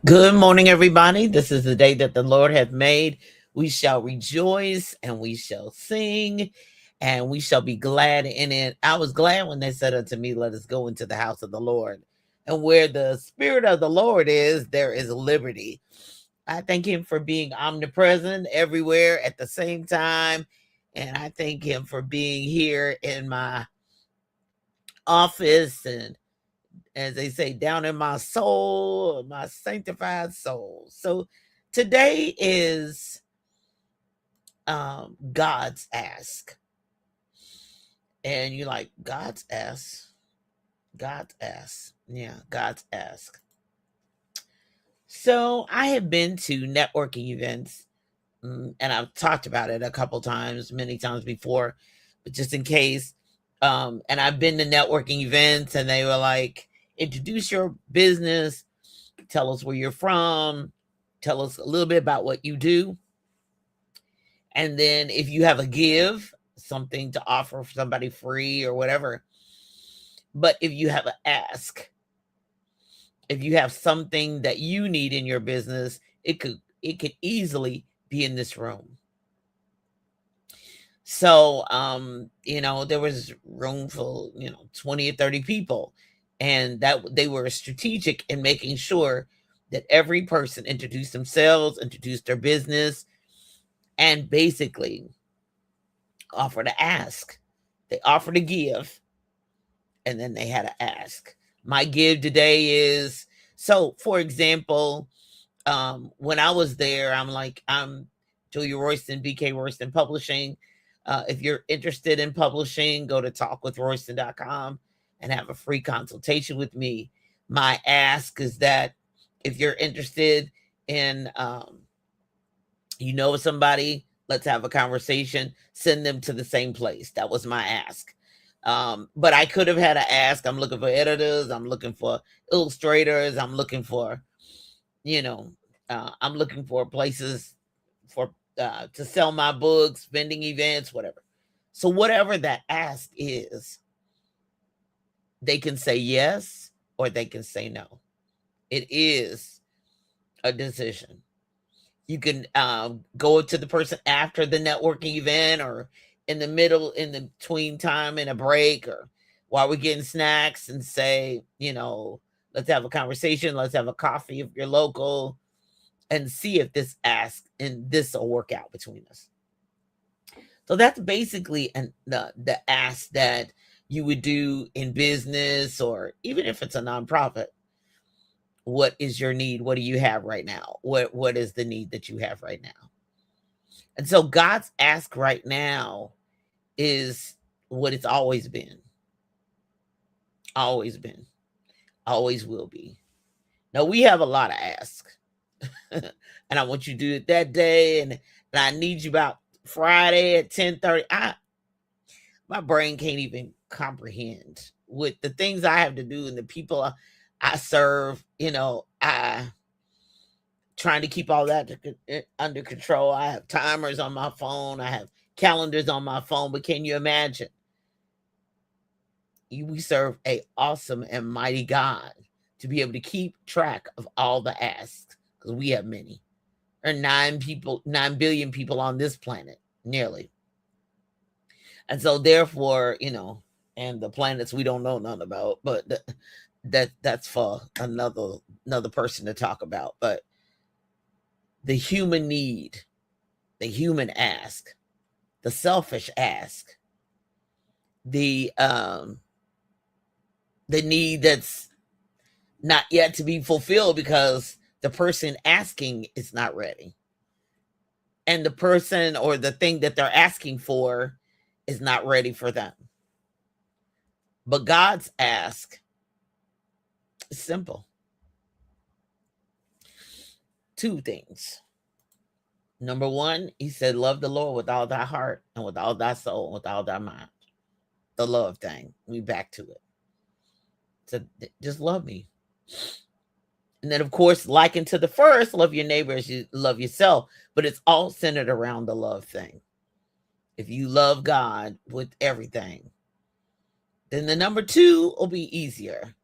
Good morning, everybody. This is the day that the Lord hath made. We shall rejoice and we shall sing and we shall be glad in it. I was glad when they said unto me, let us go into the house of the Lord. And where the Spirit of the Lord is, there is liberty. I thank Him for being omnipresent everywhere at the same time. And I thank Him for being here in my office and, as they say, down in my soul, my sanctified soul. So today is God's ask. And you're like, God's ask? God's ask. Yeah, God's ask. So I have been to networking events, and I've talked about it a couple times, many times before, but just in case. And I've been to networking events, and they were like, introduce your business, tell us where you're from, tell us a little bit about what you do. And then if you have a give, something to offer for somebody free or whatever. But if you have an ask, if you have something that you need in your business, it could easily be in this room. So there was room for 20 or 30 people, and that they were strategic in making sure that every person introduced themselves, introduced their business, and basically offer to ask. They offer to give, and then they had to ask. My give today is, so for example, when I was there, I'm Julia Royston, BK Royston Publishing. If you're interested in publishing, go to talkwithroyston.com and have a free consultation with me. My ask is that if you're interested in, somebody, let's have a conversation, send them to the same place. That was my ask. But I could have had an ask. I'm looking for editors. I'm looking for illustrators. I'm looking for places for to sell my books, vending events, whatever. So whatever that ask is, they can say yes or they can say no. It is a decision. You can go to the person after the networking event or in the middle, in the between time in a break or while we're getting snacks and say, let's have a conversation. Let's have a coffee if you're local and see if this ask and this will work out between us. So that's basically the ask that you would do in business or even if it's a nonprofit. What is your need? What do you have right now? What is the need that you have right now? And so God's ask right now is what it's always been. Always been. Always will be. Now we have a lot of asks. And I want you to do it that day and I need you about Friday at 10:30. My brain can't even comprehend with the things I have to do and the people I serve, I trying to keep all that under control. I have timers on my phone, I have calendars on my phone, but can you imagine? We serve a awesome and mighty God to be able to keep track of all the asks because we have many. There are 9 billion people on this planet, nearly. And so therefore, and the planets we don't know none about, but that's for another person to talk about. But the human need, the human ask, the selfish ask, the need that's not yet to be fulfilled because the person asking is not ready. And the person or the thing that they're asking for is not ready for them. But God's ask is simple. Two things. Number one, he said, love the Lord with all thy heart and with all thy soul and with all thy mind. The love thing. We back to it. So just love me. And then, of course, liken to the first, love your neighbor as you love yourself. But it's all centered around the love thing. If you love God with everything, then the number two will be easier.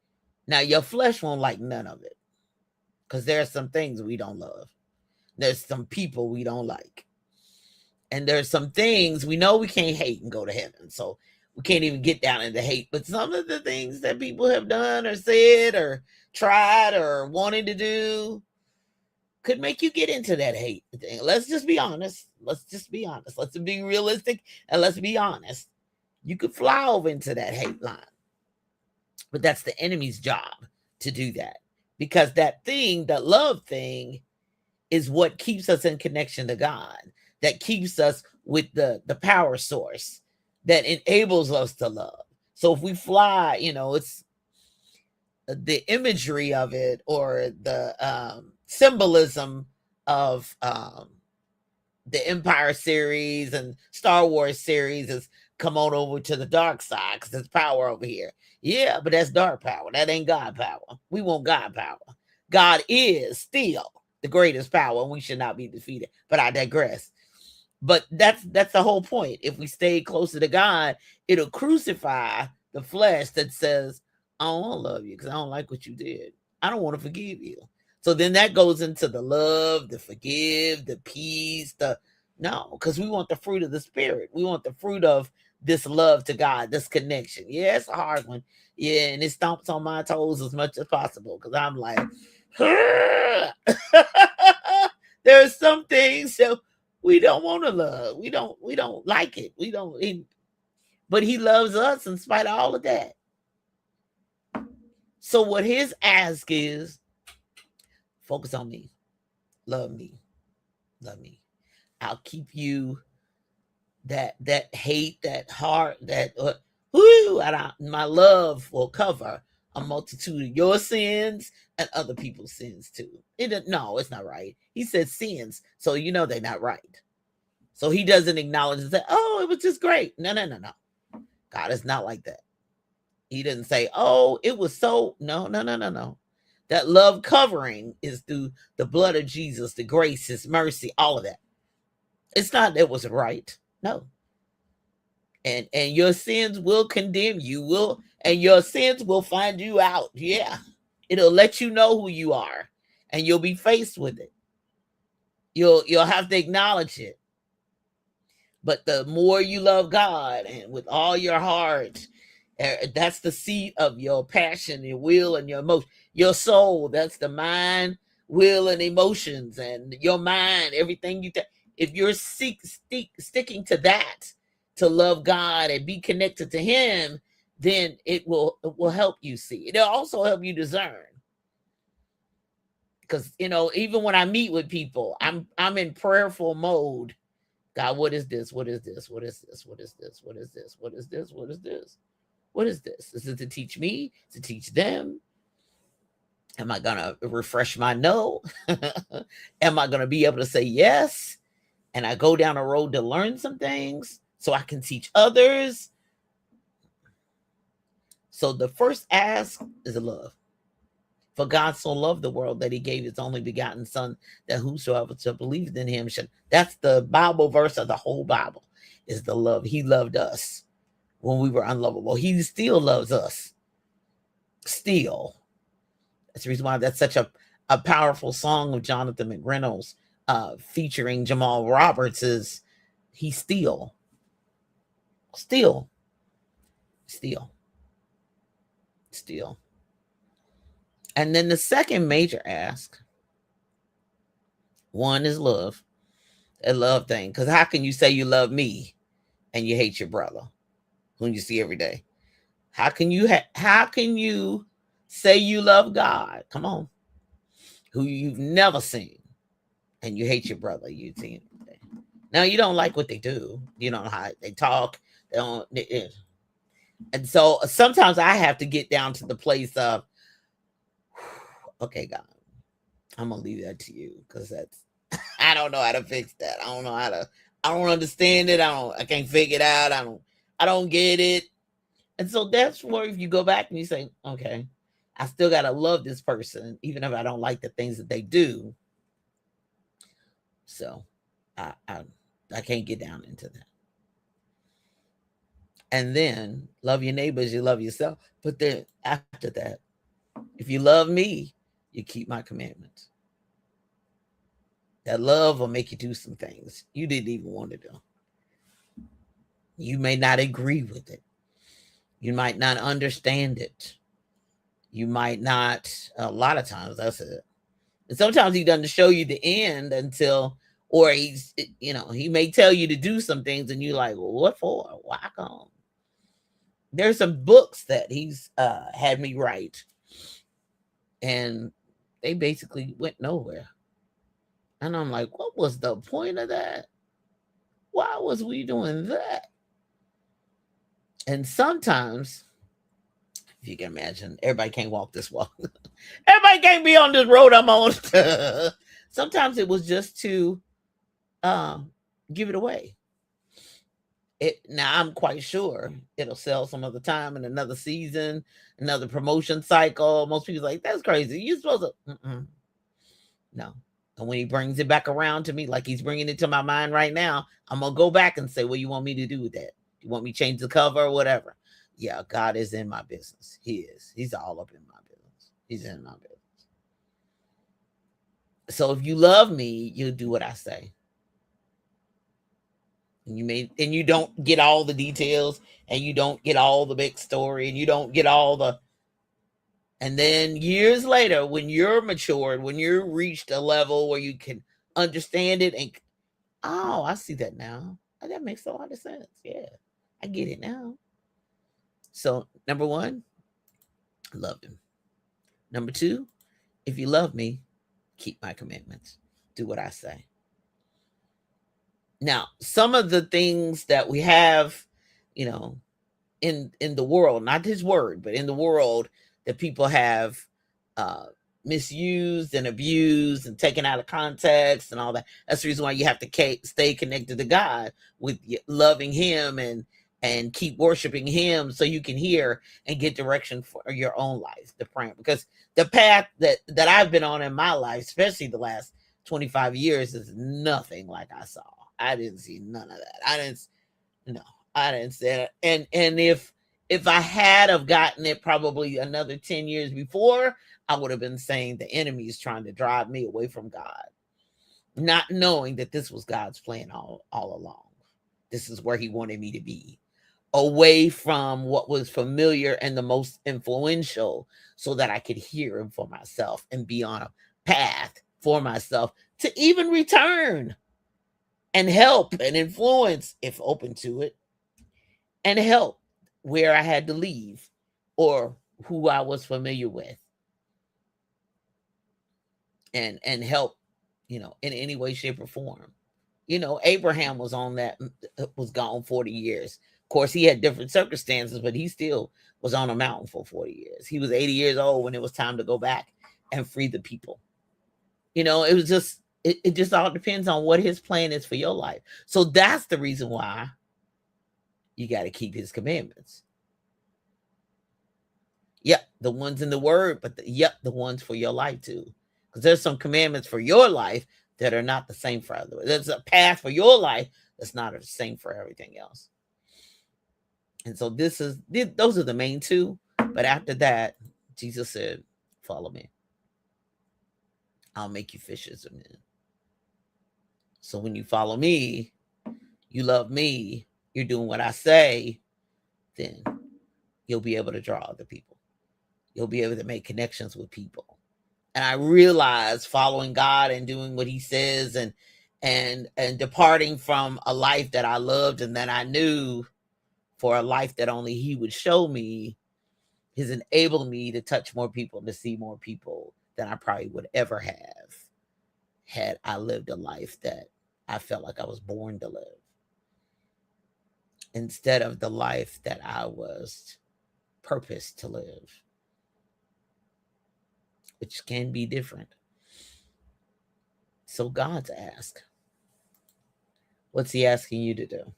Now, your flesh won't like none of it because there are some things we don't love. There's some people we don't like. And there's some things we know we can't hate and go to heaven. So we can't even get down into hate. But some of the things that people have done or said or tried or wanted to do could make you get into that hate thing. Let's just be honest. Let's just be honest. Let's be realistic and let's be honest. You could fly over into that hate line. But that's the enemy's job to do that. Because that thing, that love thing, is what keeps us in connection to God. That keeps us with the power source that enables us to love. So if we fly, it's the imagery of it or the symbolism of the Empire series and Star Wars series is come on over to the dark side because there's power over here. Yeah, but that's dark power. That ain't God power. We want God power. God is still the greatest power and we should not be defeated. But I digress. But that's the whole point. If we stay closer to God, it'll crucify the flesh that says, I don't want to love you because I don't like what you did. I don't want to forgive you. So then that goes into the love, the forgive, the peace, no, because we want the fruit of the Spirit. We want the fruit of this love to God, this connection. Yeah, it's a hard one. Yeah, and it stomps on my toes as much as possible because I'm like, there are some things that we don't want to love. We don't like it. But he loves us in spite of all of that. So what his ask is, focus on me. Love me. Love me. I'll keep you that hate, that heart, my love will cover a multitude of your sins and other people's sins too. No, it's not right. He said sins, so they're not right. So he doesn't acknowledge and say, oh, it was just great. No. God is not like that. He didn't say, oh, it was so. No. That love covering is through the blood of Jesus, the grace, his mercy, all of that. It's not that it was right. No. And your sins will condemn you, and your sins will find you out. Yeah. It'll let you know who you are, and you'll be faced with it. You'll have to acknowledge it. But the more you love God and with all your heart, that's the seat of your passion, your will, and your emotion. Your soul, that's the mind, will, and emotions, and your mind, everything you think. If you're sticking to that, to love God and be connected to him, then it will help you see. It'll also help you discern. Because, even when I meet with people, I'm in prayerful mode. God, what is this? What is this? What is this? What is this? What is this? What is this? What is this? What is this? Is it to teach me? To teach them? Am I going to refresh my no? Am I going to be able to say yes? And I go down a road to learn some things so I can teach others. So the first ask is love. For God so loved the world that he gave his only begotten son, that whosoever shall believe in him should. That's the Bible verse of the whole Bible, is the love. He loved us when we were unlovable. He still loves us. Still. That's the reason why that's such a powerful song of Jonathan McReynolds featuring Jamal Roberts is he's still. And then the second major ask, one is love, a love thing. Because how can you say you love me and you hate your brother whom you see every day? How can you say you love God? Come on, who you've never seen, and you hate your brother you've seen every day. Now you don't like what they do. You don't know how they talk. They don't. And so sometimes I have to get down to the place of, okay, God, I'm gonna leave that to you because I don't know how to fix that. I don't understand it. I can't figure it out. I don't get it. And so that's where if you go back and you say, okay, I still gotta love this person, even if I don't like the things that they do. So I can't get down into that. And then love your neighbors, you love yourself. But then after that, if you love me, you keep my commandments. That love will make you do some things you didn't even want to do. You may not agree with it. You might not understand it. You might not, a lot of times, that's it. And sometimes he doesn't show you the end until, or he may tell you to do some things and you're like, well, what for? Why come? There's some books that he's had me write, and they basically went nowhere. And I'm like, what was the point of that? Why was we doing that? And sometimes, if you can imagine, everybody can't walk this walk. Everybody can't be on this road I'm on. Sometimes it was just to give it away. Now I'm quite sure it'll sell some other time in another season, another promotion cycle. Most people like, that's crazy. You're supposed to. No. And when he brings it back around to me, like he's bringing it to my mind right now, I'm going to go back and say, what do you want me to do with that? You want me to change the cover or whatever? Yeah, God is in my business. He is. He's all up in my business. He's in my business. So if you love me, you'll do what I say. And you don't get all the details, and you don't get all the big story, and you don't get all the. And then years later, when you're matured, when you're reached a level where you can understand it, and oh, I see that now. That makes a lot of sense. Yeah, I get it now. So, number one, love him. Number two, if you love me, keep my commandments. Do what I say. Now, some of the things that we have, in the world, not his word, but in the world, that people have misused and abused and taken out of context and all that. That's the reason why you have to stay connected to God with loving him and keep worshiping him, so you can hear and get direction for your own life, the praying. Because the path that I've been on in my life, especially the last 25 years, is nothing like I saw. I didn't see none of that. I didn't say it. And if I had have gotten it probably another 10 years before, I would have been saying the enemy is trying to drive me away from God, not knowing that this was God's plan all along. This is where he wanted me to be, away from what was familiar and the most influential, so that I could hear him for myself and be on a path for myself to even return and help and influence, if open to it, and help where I had to leave or who I was familiar with, and help, in any way, shape, or form. Abraham was on that, was gone 40 years. Of course, he had different circumstances, but he still was on a mountain for 40 years. He was 80 years old when it was time to go back and free the people. It was just, it just all depends on what his plan is for your life. So that's the reason why you got to keep his commandments. Yep, the ones in the word, but the ones for your life too. Because there's some commandments for your life that are not the same for others. There's a path for your life that's not the same for everything else. And so those are the main two. But after that, Jesus said, follow me. I'll make you fishers of men. So when you follow me, you love me, you're doing what I say, then you'll be able to draw other people. You'll be able to make connections with people. And I realized following God and doing what he says and departing from a life that I loved and that I knew, for a life that only he would show me, has enabled me to touch more people, to see more people than I probably would ever have had I lived a life that I felt like I was born to live, instead of the life that I was purposed to live, which can be different. So God's ask, what's he asking you to do?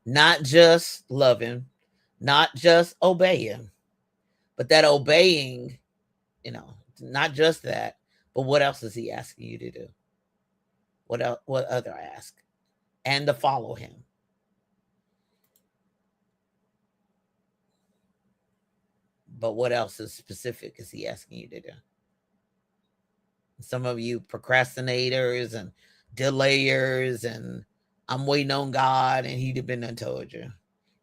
Not just love him, not just obey him, but that obeying, not just that, but what else is he asking you to do? What other ask? And to follow him. But what else is specific is he asking you to do? Some of you procrastinators and delayers, and I'm waiting on God, and He'd have been done told you.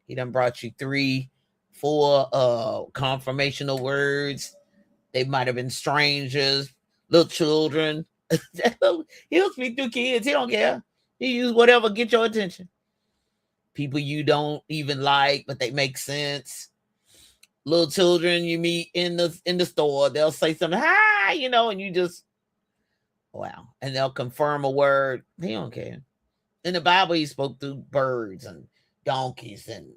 He done brought you 3, 4 confirmational words. They might have been strangers, little children. He'll speak through kids. He don't care. He use whatever get your attention. People you don't even like, but they make sense. Little children you meet in the store, they'll say something, hi, and you just wow. And they'll confirm a word. He don't care. In the Bible, he spoke through birds and donkeys and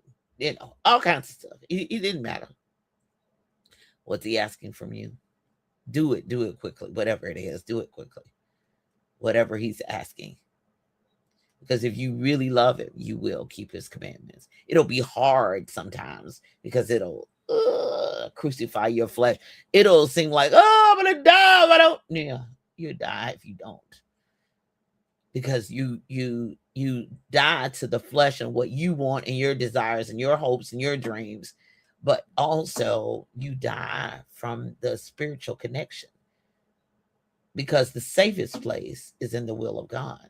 all kinds of stuff. It didn't matter. What's he asking from you? Do it quickly. Whatever it is, do it quickly. Whatever he's asking. Because if you really love him, you will keep his commandments. It'll be hard sometimes because it'll crucify your flesh. It'll seem like, oh, I'm gonna die if I don't. Yeah, you die if you don't. Because you die to the flesh and what you want and your desires and your hopes and your dreams, but also you die from the spiritual connection. Because the safest place is in the will of God.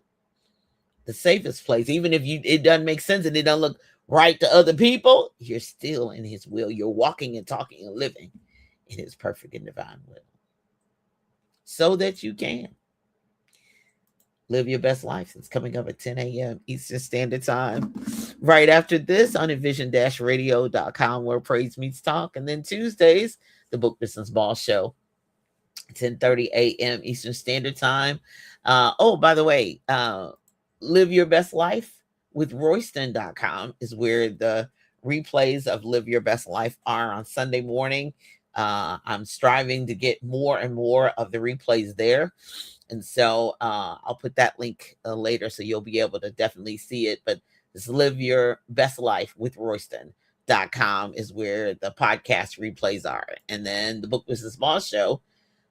The safest place, even if it doesn't make sense and it doesn't look right to other people, you're still in his will. You're walking and talking and living in his perfect and divine will. So that you can live your best life. It's coming up at 10 a.m. Eastern Standard Time. Right after this on envision-radio.com, where praise meets talk. And then Tuesdays, the Book Business Boss Show, 10:30 a.m. Eastern Standard Time. By the way, Live Your Best Life with Royston.com is where the replays of Live Your Best Life are on Sunday morning. I'm striving to get more and more of the replays there. And so I'll put that link later so you'll be able to definitely see it. But it's Live Your Best Life with Royston.com is where the podcast replays are. And then the Book Business Boss Show,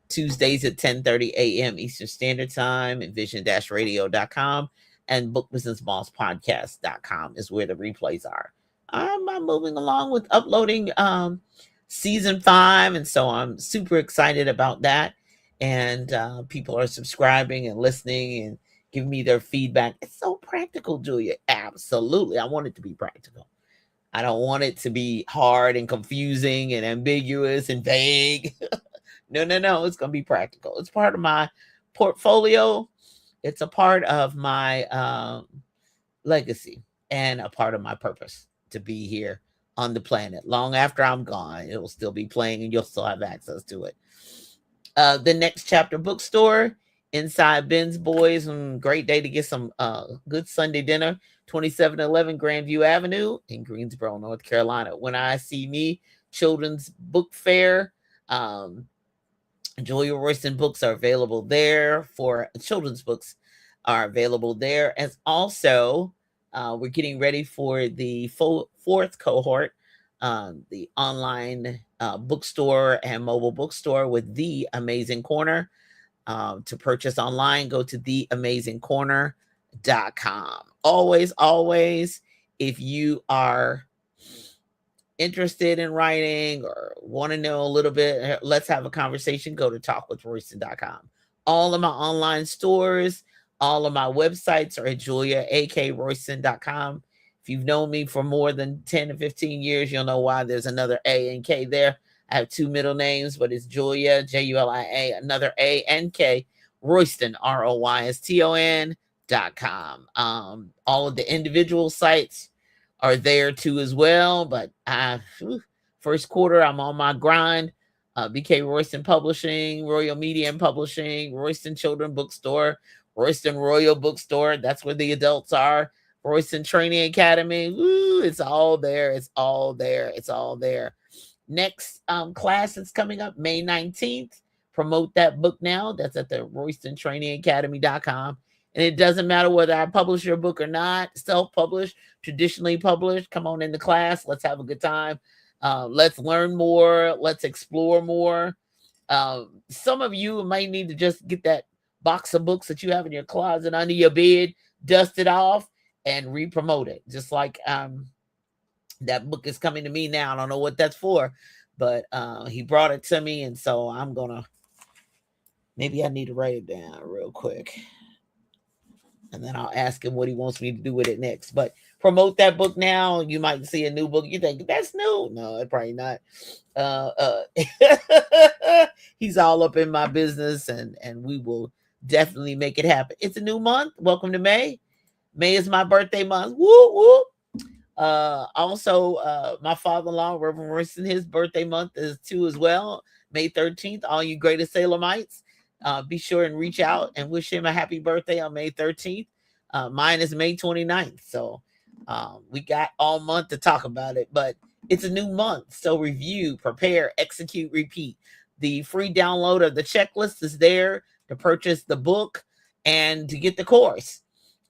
Tuesdays at 10:30 a.m. Eastern Standard Time, envision-radio.com, and bookbusinessbosspodcast.com is where the replays are. I'm moving along with uploading season 5, and so I'm super excited about that. And people are subscribing and listening and giving me their feedback. It's so practical, Julia. Absolutely. I want it to be practical. I don't want it to be hard and confusing and ambiguous and vague. No. It's going to be practical. It's part of my portfolio. It's a part of my legacy and a part of my purpose to be here on the planet. Long after I'm gone, it will still be playing and you'll still have access to it. The Next Chapter Bookstore, inside Ben's Boys. Great day to get some good Sunday dinner. 2711 Grandview Avenue in Greensboro, North Carolina. When I See Me Children's Book Fair. Julia Royston books are available there. For children's books are available there. As also, we're getting ready for the fourth cohort, the online bookstore and mobile bookstore with The Amazing Corner. To purchase online, go to theamazingcorner.com. Always, if you are interested in writing or want to know a little bit, let's have a conversation, go to talkwithroyston.com. All of my online stores, all of my websites are at juliaakroyston.com. If you've known me for more than 10 to 15 years, you'll know why there's another A and K there. I have 2 middle names, but it's Julia, Julia, another A and K, Royston, ROYSTON.com. All of the individual sites are there too as well, but first quarter, I'm on my grind. BK Royston Publishing, Royal Media and Publishing, Royston Children Bookstore, Royston Royal Bookstore. That's where the adults are. Royston Training Academy. It's all there. It's all there. Next class that's coming up May 19th. Promote that book now. That's at the RoystonTrainingAcademy.com. And it doesn't matter whether I publish your book or not, self-published, traditionally published. Come on into class. Let's have a good time. Let's learn more. Let's explore more. Some of you might need to just get that box of books that you have in your closet under your bed, dust it off, and re-promote it. Just like that book is coming to me now. I don't know what that's for, but he brought it to me, and so I'm gonna, maybe I need to write it down real quick, and then I'll ask him what he wants me to do with it next. But promote that book now. You might see a new book. You think that's new? No, it's probably not. He's all up in my business, and we will definitely make it happen. It's a new month. Welcome to May. May is my birthday month. Woo woo. Also, my father-in-law, Reverend Royston, his birthday month is too as well. May 13th. All you greatest Salemites, be sure and reach out and wish him a happy birthday on May 13th. Mine is May 29th. So we got all month to talk about it, but it's a new month. So review, prepare, execute, repeat. The free download of the checklist is there to purchase the book, and to get the course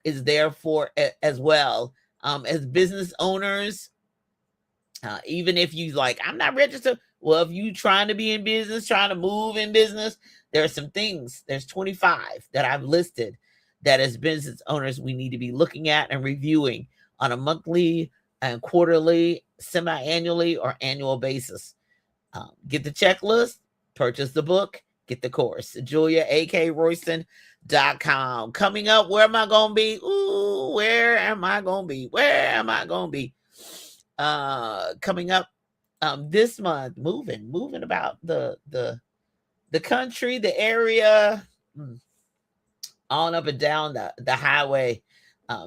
is there for as well. As business owners, even if you like, I'm not registered. Well, if you trying to be in business, trying to move in business, there are some things. There's 25 that I've listed that as business owners we need to be looking at and reviewing on a monthly and quarterly, semi-annually, or annual basis. Get the checklist, purchase the book, get the course. JuliaAKRoyston.com. Coming up, where am I going to be? Ooh, where am I going to be? Where am I going to be? Coming up this month, moving about the country, the area, on up and down the highway.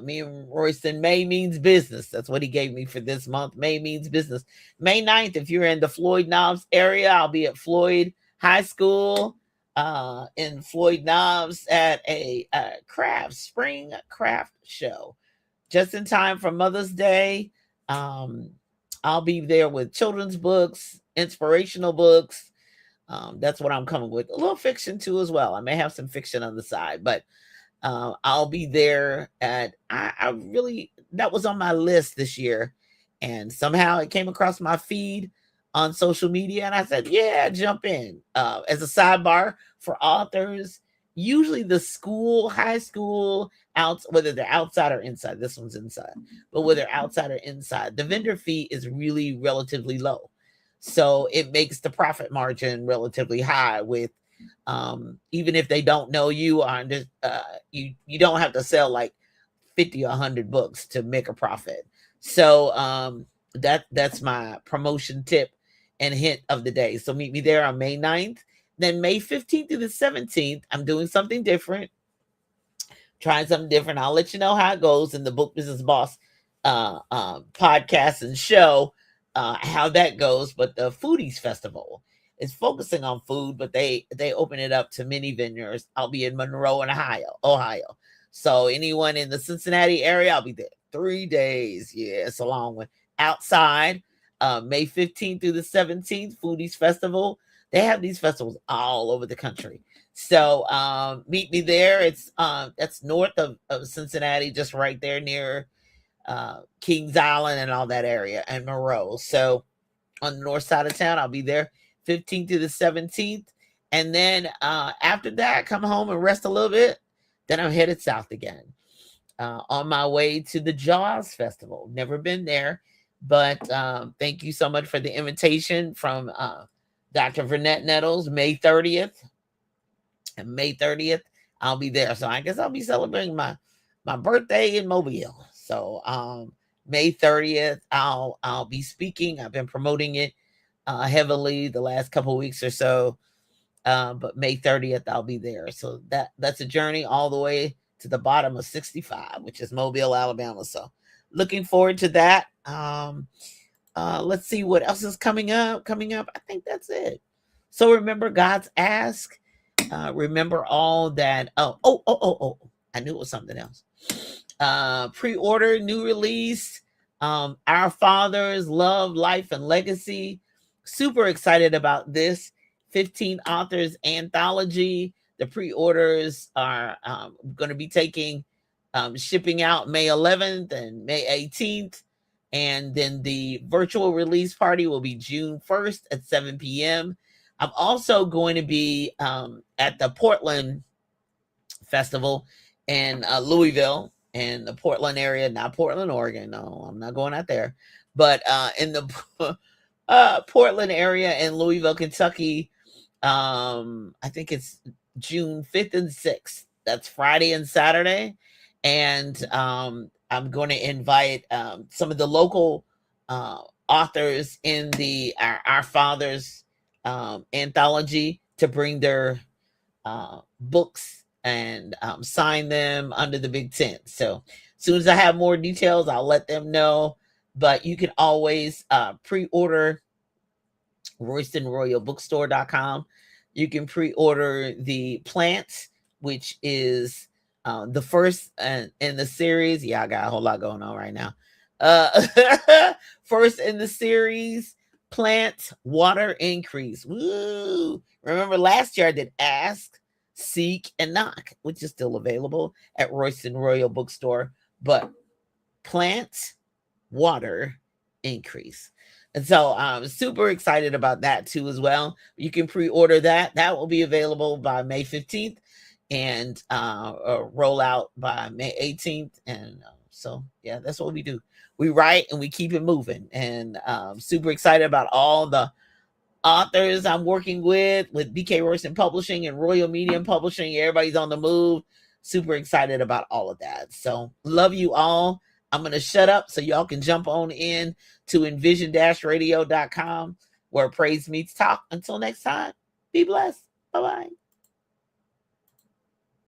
Me and Royston, May means business. That's what he gave me for this month. May means business. May 9th, if you're in the Floyd Knobs area, I'll be at Floyd High School in Floyd Knobs at a spring craft show. Just in time for Mother's Day. I'll be there with children's books, inspirational books. That's what I'm coming with. A little fiction too as well. I may have some fiction on the side, but I'll be there at, I really, that was on my list this year, and somehow it came across my feed on social media, and I said, yeah, jump in. As a sidebar for authors, usually the school, high school, whether they're outside or inside, this one's inside, but whether outside or inside, the vendor fee is really relatively low. So it makes the profit margin relatively high with, even if they don't know you, you don't have to sell like 50 or 100 books to make a profit. So that's my promotion tip and hint of the day. So meet me there on May 9th. Then May 15th through the 17th, I'm doing something different, trying something different. I'll let you know how it goes in the Book Business Boss podcast and show, how that goes. But the Foodies Festival is focusing on food, but they open it up to many vineyards. I'll be in Monroe, Ohio. So anyone in the Cincinnati area, I'll be there 3 days. Yeah, it's a long one. Outside, May 15th through the 17th, Foodies Festival. They have these festivals all over the country. So meet me there. It's that's north of Cincinnati, just right there near Kings Island and all that area, and Monroe. So on the north side of town, I'll be there 15th to the 17th. And then after that, come home and rest a little bit. Then I'm headed south again, on my way to the Jaws Festival. Never been there, but thank you so much for the invitation from Dr. Vernette Nettles. May 30th. And May 30th, I'll be there. So I guess I'll be celebrating my birthday in Mobile. So May 30th, I'll be speaking. I've been promoting it heavily the last couple of weeks or so. But May 30th, I'll be there. So that's a journey all the way to the bottom of 65, which is Mobile, Alabama. So looking forward to that. Let's see what else is coming up. I think that's it. So remember God's Ask. Remember all that. Oh, I knew it was something else. Pre-order, new release, Our Father's Love, Life, and Legacy. Super excited about this 15 authors anthology. The pre-orders are going to be taking shipping out May 11th and May 18th. And then the virtual release party will be June 1st at 7 p.m. I'm also going to be at the Portland Festival in Louisville, in the Portland area, not Portland, Oregon. No, I'm not going out there. But in the Portland area in Louisville, Kentucky. I think it's June 5th and 6th. That's Friday and Saturday. And I'm going to invite some of the local authors in the Our Fathers anthology to bring their books and sign them under the big tent. So as soon as I have more details, I'll let them know. But you can always pre-order RoystonRoyalBookstore.com. You can pre-order the Plants, which is the first in the series. Yeah, I got a whole lot going on right now. First in the series, Plant, Water, Increase. Woo! Remember last year I did Ask, Seek, and Knock, which is still available at Royston Royal Bookstore. But Plant, Water, Increase. And so I'm super excited about that too as well. You can pre-order that. That will be available by May 15th and roll out by May 18th. And so, yeah, that's what we do. We write and we keep it moving. And super excited about all the authors I'm working with BK Royston Publishing and Royal Medium Publishing. Everybody's on the move. Super excited about all of that. So love you all. I'm going to shut up so y'all can jump on in to envision-radio.com where praise meets talk. Until next time, be blessed. Bye-bye.